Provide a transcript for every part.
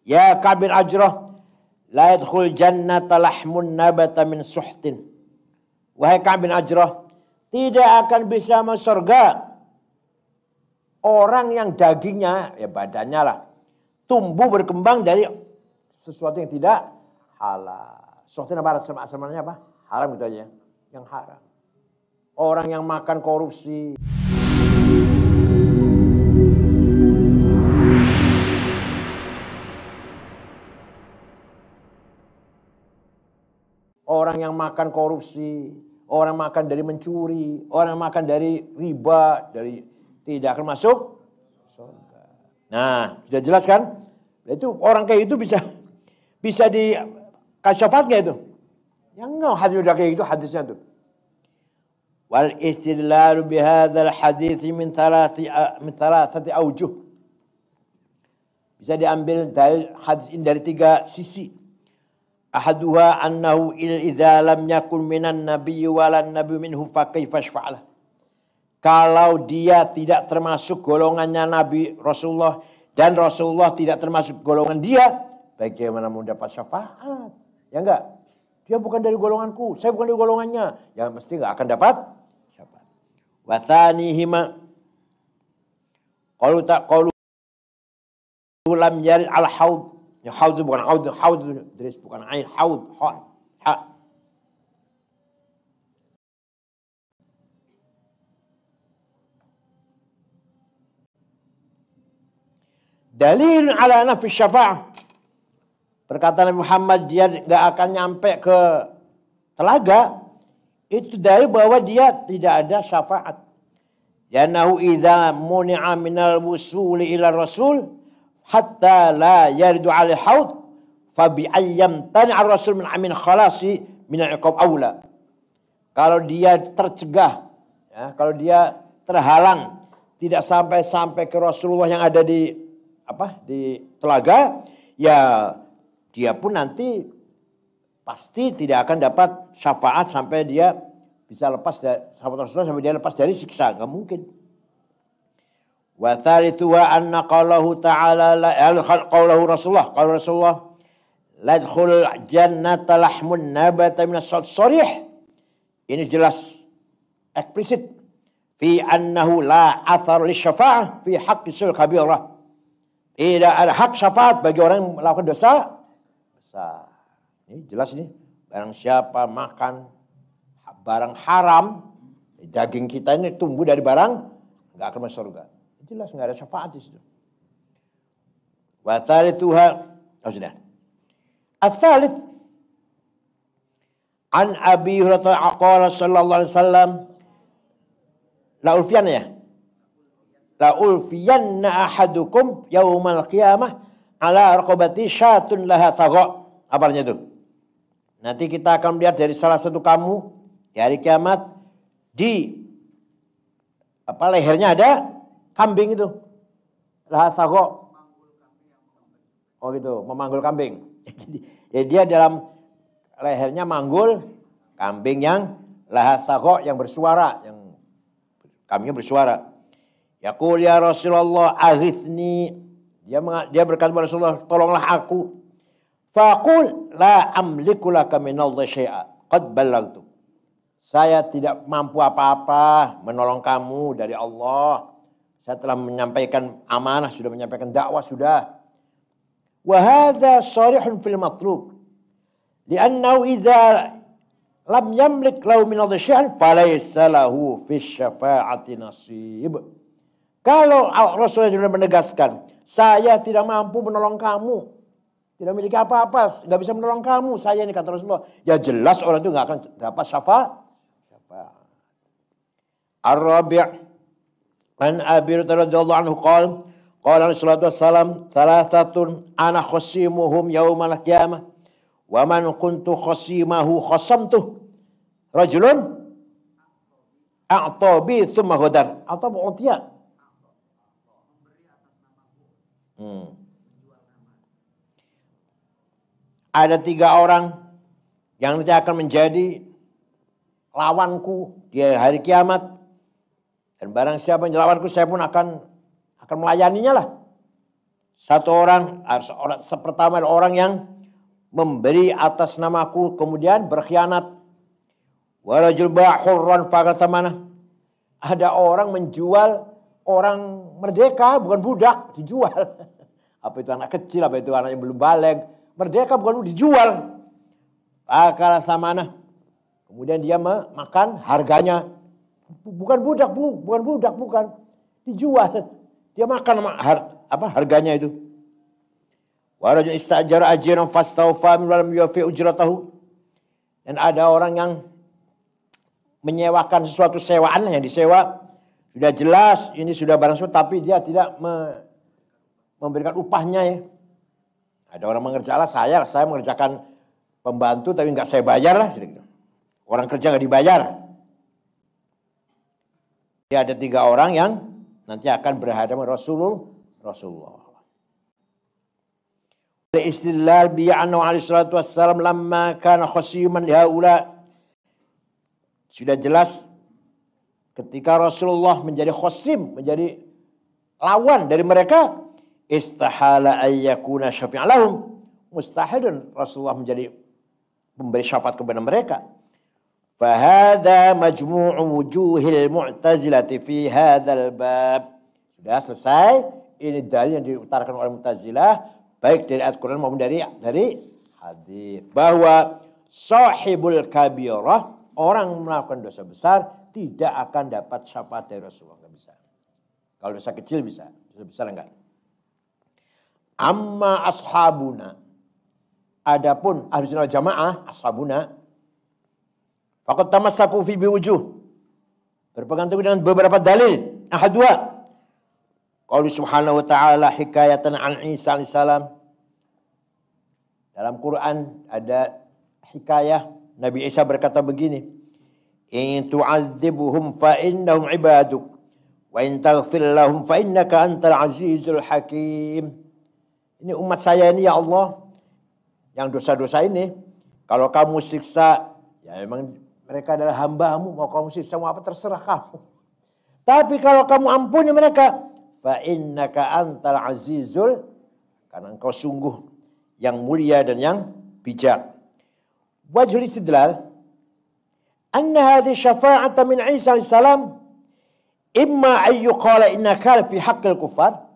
Ya Ka'b bin Ajrah, la yadkhul jannata lahmun nabata min suhtin. Wahai Ka'b bin Ajrah, tidak akan bisa masuk surga orang yang dagingnya, ya badannya lah, tumbuh berkembang dari sesuatu yang tidak halal. Sesuatu yang apa? Sebenarnya apa? Haram gitu aja. Yang haram. Orang yang makan korupsi. Orang yang makan korupsi, orang makan dari mencuri, orang makan dari riba, dari tidak akan masuk surga. Nah, sudah jelas kan? Itu orang kayak itu bisa dikasih syafaat nggak itu? Yang enggak, hadis udah kayak itu hadisnya tuh. Wal istidlalu bihadzal hadits min thalathati aujuh. Bisa diambil dari hadis ini dari 3 sisi. Ahaduha annahu idza lam yakun minan nabiyyi walan nabiyyu minhu fa kaifa syafa'alah. Kalau dia tidak termasuk golongannya Nabi Rasulullah dan Rasulullah tidak termasuk golongan dia, bagaimana mau dapat syafaat? Ya enggak? Dia bukan dari golonganku, saya bukan dari golongannya. Ya mesti enggak akan dapat syafaat. Wa tsanihima qalu lam yarid al haud. Ya, haud bukan haud deres bukan ain, haud ha. Dalil ala nafi syafa'ah. Perkataan Nabi Muhammad dia enggak akan nyampe ke telaga, itu dalil bahwa dia tidak ada syafaat. Yanahu idza muni'a minal wusuli ila rasul hatta la yaridu alil haud fa bi ayyam tani'a rasul min amin khalasi min al-iqab aula. Kalau dia tercegah, ya, kalau dia terhalang tidak sampai ke Rasulullah yang ada di telaga, ya dia pun nanti pasti tidak akan dapat syafaat sampai dia bisa lepas dari sahabat Rasulullah, sampai dia lepas dari siksa, enggak mungkin. Wa thalithu wa anna qaulahu ta'ala qaulahu Rasulullah la yadkhul jannata lahmun nabata min as-salt sharih. Ini jelas eksplisit fi annahu la athar li syafa'ah fi haqqi sul kabirah. Tidak ada hak syafaat bagi orang yang melakukan dosa besar. Ini jelas ini. Barang siapa makan barang haram, daging kita ini tumbuh dari barang, enggak akan masuk surga. Jelas enggak ada syafaat di situ. Wa thalithuha, sudah. Ats-tsalits an Abi Hurairah qala sallallahu alaihi wasallam la ulfiyanna ahadukum yaumal qiyamah ala raqabati syatun laha tagha. Apa artinya itu? Nanti kita akan melihat dari salah satu kamu di hari kiamat di lehernya ada kambing itu. Laha tagha. Oh gitu, memanggul kambing. Jadi dia dalam lehernya manggul kambing yang laha tagha, yang bersuara, yang kambingnya bersuara. Yaqul ya Rasulullah aghithni. Dia berkata kepada Rasulullah, tolonglah aku. Faqul la amliku laka minallahi syai'a qad ballagtu. Saya tidak mampu apa-apa menolong kamu dari Allah. Saya telah menyampaikan amanah, sudah menyampaikan dakwah sudah. Wa hadza sharihun fil matlub. Li'annahu idza lam yamlik lahu minallahi syai'an falaysa lahu fi syafa'ati nasib. Kalau Rasulullah sudah menegaskan, saya tidak mampu menolong kamu, tidak memiliki apa-apa, nggak bisa menolong kamu, saya ini kata Rasulullah, ya jelas orang itu nggak akan dapat syafaat. Ar-Rabi' an Abi Hurairah radhiyallahu anhu qala Rasulullah sallallahu thalathatun ana khasimuhum yaumal qiyamah wa man kuntu khasimahu khasamtuh rajulun a'ta bi thumma ghadar atau mu'tiya. Ada 3 orang yang nanti akan menjadi lawanku di hari kiamat. Dan barang siapa yang lawanku, saya pun akan melayaninya lah. Satu orang, pertama orang yang memberi atas namaku kemudian berkhianat. Wa rajul ba'a hurran faqatamana. Ada orang menjual orang merdeka, bukan budak, dijual. Apa itu anak kecil, apa itu anak yang belum balik. Merdeka bukan dijual. Akala samana. Kemudian dia makan harganya. Bukan budak, bukan. Dijual. Dia makan harganya itu. Wa rajul istajara ajran fastawfa min lam yufi ujratahu. Dan ada orang yang menyewakan sesuatu sewaan yang disewa. Sudah jelas ini sudah barang sewa, tapi dia tidak memberikan upahnya ya. Ada orang mengerjakan saya mengerjakan pembantu tapi nggak saya bayar lah. Orang kerja nggak dibayar. Ya, ada 3 orang yang nanti akan berhadapan Rasulullah. Istilal bi'annahu alaihi salatu wassalam lamma kana khasiman lihaula. Sudah jelas ketika Rasulullah menjadi khosim, menjadi lawan dari mereka, istahala ayyakuna syafi'an lahum. Mustahil Rasulullah menjadi memberi syafaat kepada mereka. Fahadha majmu'u wujuhil mu'tazilati fi hadzal bab. Sudah selesai. Ini dalil yang diutarakan oleh Mu'tazilah baik dari Al-Qur'an maupun dari hadis, bahwa sahibul kabirah, orang melakukan dosa besar tidak akan dapat syafaat dari Rasulullah, enggak bisa. Kalau dosa kecil bisa, dosa besar enggak. Amma ashabuna, adapun ahlu sunnah jamaah, ashabuna, faqad tamassaku fi biwujuh, berpegang teguh dengan beberapa dalil. Ahadua, qaul subhanahu wa ta'ala hikayatan an Isa alaihissalam. Dalam Quran ada hikayah, Nabi Isa berkata begini, in tu'adzibuhum fa innahum ibaduk wa in taghfir lahum fa innaka antal azizul hakim. Ini umat saya ini ya Allah, yang dosa-dosa ini, kalau kamu siksa, ya memang mereka adalah hamba-Mu, mau kamu siksa mau apa terserah kamu. Tapi kalau kamu ampuni mereka, fa innaka antal azizul, karena engkau sungguh yang mulia dan yang bijak. Wajhul istidlal anna hadhihi syafa'ata min Isa alaihi salam imma ay yuqala innaka fi haqqil kuffar.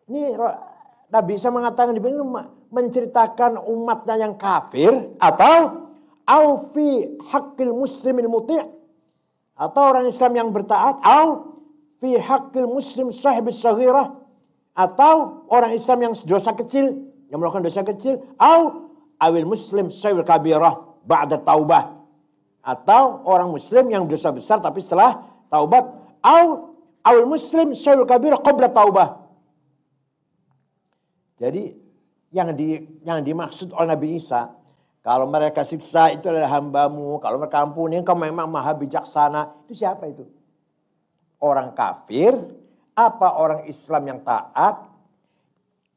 Ini Nabi Isa mengatakan di sini menceritakan umatnya yang kafir, atau au fi haqqil muslimil muti', atau orang Islam yang bertaat, au fi haqqil muslim sahibis saghirah, atau orang Islam yang dosa kecil, yang melakukan dosa kecil, au awil muslim sahibul kabirah ba'da taubah, atau orang muslim yang dosa besar tapi setelah taubat, au awil muslim sahibul kabirah qabla taubah. Jadi yang dimaksud oleh Nabi Isa, kalau mereka siksa itu adalah hamba-Mu, kalau mereka ampuni engkau memang maha bijaksana. Itu siapa itu? Orang kafir, apa orang Islam yang taat,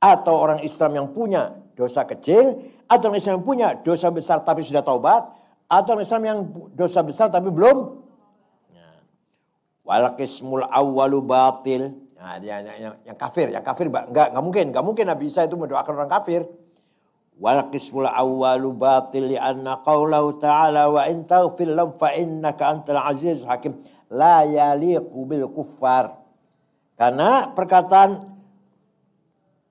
atau orang Islam yang punya dosa kecil, atau orang Islam yang punya dosa besar tapi sudah taubat, atau orang Islam yang dosa besar tapi belum. Wal qismul awwalu batil. Nah, yang kafir enggak mungkin Nabi Isa itu mendoakan orang kafir. Wal qismul awwalu batil li anna qaulahu ta'ala wa in taghfir lahum fa innaka antal azizul hakim la yaliqu bil kuffar. Karena perkataan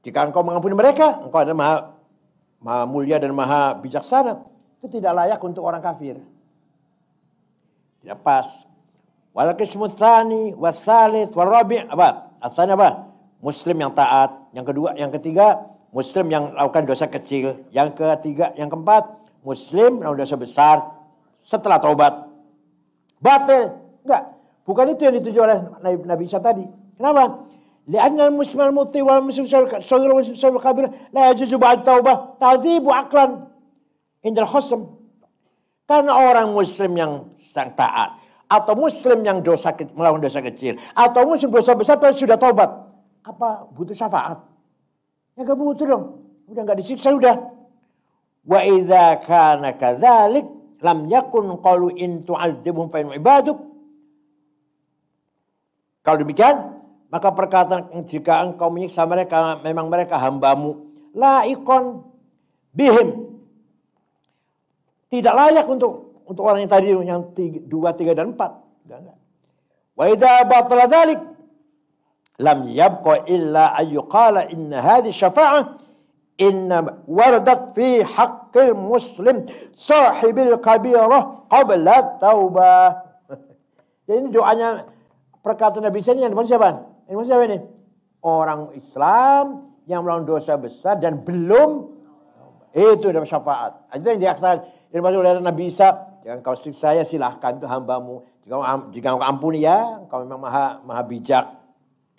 jika engkau mengampuni mereka, engkau adalah maha mulia dan maha bijaksana, itu tidak layak untuk orang kafir. Tidak pas. Wal qismu tsani was tsalits war rabi' apa? Asalnya apa? Muslim yang taat. Yang ketiga, Muslim yang melakukan dosa kecil. Yang ketiga, yang keempat, Muslim melakukan dosa besar setelah taubat. Batil. Enggak. Bukan itu yang dituju oleh Nabi Isa tadi. Kenapa? Li'anna al-muslim al-muti wal muslim saghir wal muslim kabir la yajuzu ba'd taubah ta'dzibu aqlan indal khasm. Karena orang Muslim yang sang taat, atau Muslim yang melakukan dosa kecil, atau Muslim dosa besar tapi sudah taubat, apa butuh syafaat? Ya gak butuh dong. Udah gak disiksa udah. Wa idza kana kadzalik lam yakun qalu in tu'adzibhum fa ibaduk. Kalau demikian, Maka perkataan jika engkau menyiksa mereka, memang mereka hambamu. Laikon bihim. Tidak layak untuk orang yang tadi yang 2, 3, dan 4. Enggak. Wa idza batala dzalik lam yabqa illa ayyuqala inna hadhihi syafa'ah inna waradat fi haqqil muslim sahibil kabirah qabla taubah. Jadi ini doanya perkataan Nabi ini yang dimaksud siapa? Yang dimaksud siapa ini? Orang Islam yang melakukan dosa besar dan belum itu dapat syafaat. Itu yang dikatakan yang dimaksud oleh Nabi Isa. Jangan kau siksa saya, silahkan itu hambamu. Jika kau ampuni ya, kau memang maha bijak.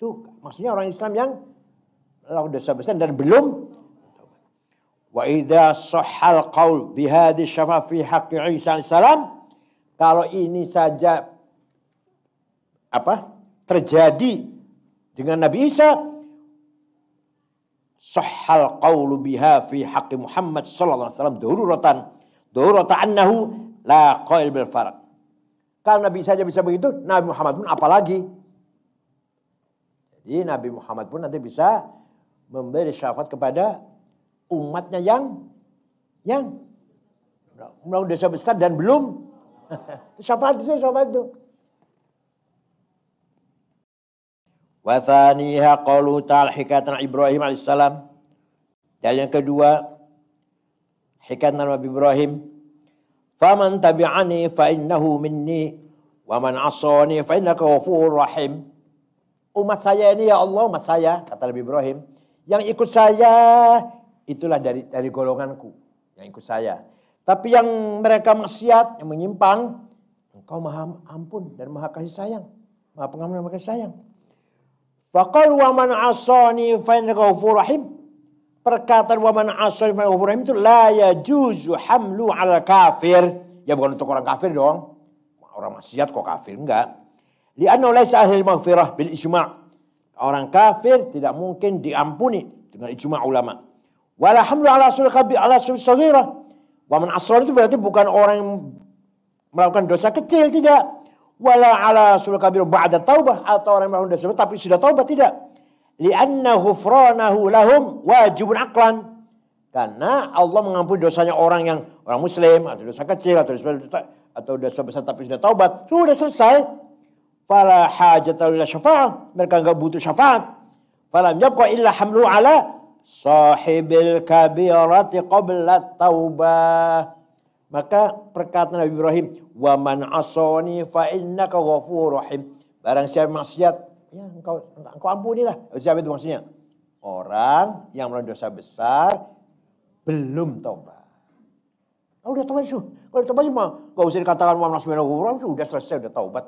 Itu maksudnya orang Islam yang melakukan dosa besar dan belum. Wa idza sahhal qaul bihadhi syafa'a fi haqqi Isa alaihissalam. Kalau ini saja terjadi dengan Nabi Isa, sahhal qaulu biha fi haqqi Muhammad sallallahu alaihi wasallam daruratan annahu la qail bil farq. Kalau Nabi saja bisa begitu, Nabi Muhammad pun apalagi. Jadi Nabi Muhammad pun nanti bisa memberi syafaat kepada umatnya yang melakukan dosa besar dan belum syafaat itu. Wa tsaniha qaulu ta'ala hikayatan Ibrahim alaihissalam. Dan yang kedua, hikayat Nabi Ibrahim. Faman tabi'ani fa innahu minni wa man 'asani fa innaka ghafurur rahim. Umat saya ini ya Allah, umat saya, kata Nabi Ibrahim, yang ikut saya itulah dari golonganku, yang ikut saya. Tapi yang mereka maksiat, yang menyimpang, engkau maha ampun dan maha kasih sayang, maha pengampun dan maha kasih sayang. Faqal wa man 'asani fa innaka ghafurur rahim. Perkataan wa man 'asani fa innaka ghafurur rahim itu la yajuzu hamlu 'ala kafir. Ya bukan untuk orang kafir dong. Orang maksiat kok kafir, enggak. Li'annahu laisa ahlul maghfirah bil ijma'. Orang kafir tidak mungkin diampuni dengan ijma' ulama. Wala hamlu 'ala sul kabir 'ala sul saghirah. Wa man 'asani itu berarti bukan orang yang melakukan dosa kecil, tidak. Wala ala sul kabir ba'da taubah, atau orang yang melakukan dosa tapi sudah taubat, tidak. Li'anna ghufranahu lahum wajibun aqlan. Karena Allah mengampuni dosanya orang muslim atau dosa kecil atau dosa besar tapi sudah taubat, sudah selesai. Fala hajata ila syafa'ah, mereka enggak butuh syafaat. Falam yabqa illa hamlu ala sahibil kabirati qabla taubah. Maka perkataan Nabi Ibrahim, wa man 'asani fa innaka ghafurur rahim. Barang siapa maksiat, ya engkau ampunilah. Siapa itu maksudnya? Orang yang melakukan dosa besar belum taubat. Kalau udah taubat, kalau udah taubat mah enggak usah dikatakan wa man 'asani ghafurur rahim, sudah selesai, udah taubat.